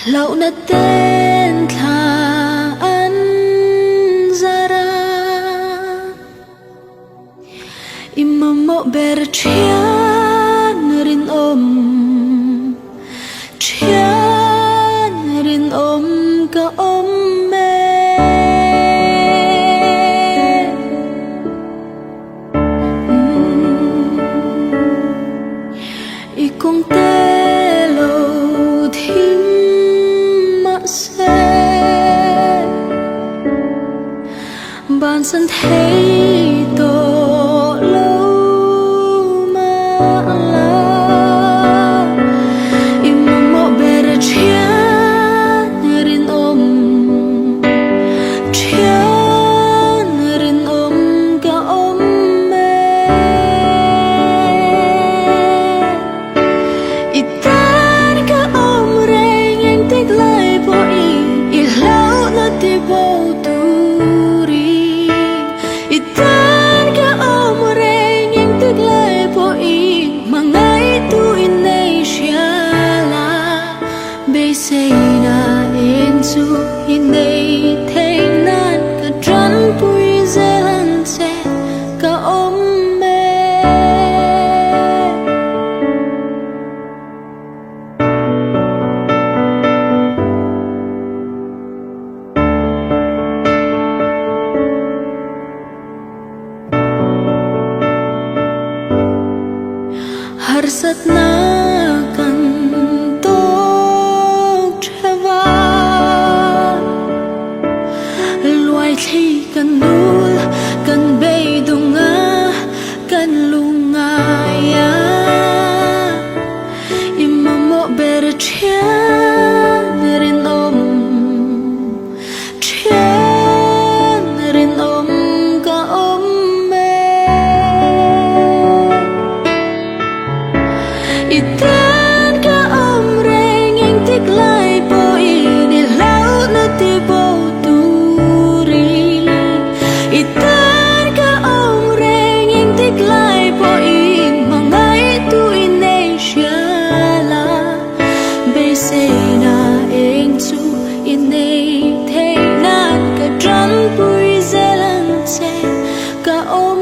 Lâu na tên thà ăn ra ra imam mo ber chian rin ka om me ikong telo thim ma se ban san thấy to lâu mà la imam mo ber chian rin ka om me itan ka om reng yang tek lai po i lau na ti bo tu ri itan ka om reng yang tek lai po i mangai tu in nei shala be say na in su in nei thei nan ka tran pui zelan se ka om me harsat na kan tok theva luai thi kan nul kan bei dunga kan lunga ya imam mo ber chian rin ka om me itan ka om reng yang tek lai po i lau na ti bo tu ri itan ka om reng yang tek lai po i mangai tu in nei shala be say na eng chu in nei thei nan ka tran pui zelan se ka om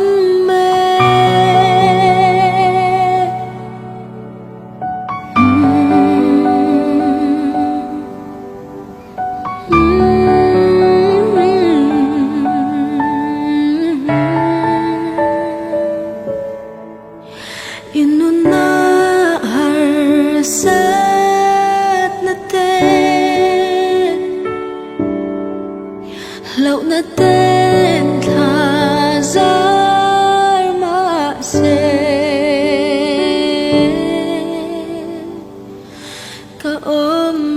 me inuna harsat na tên lâu na tên thà zar ma se ka om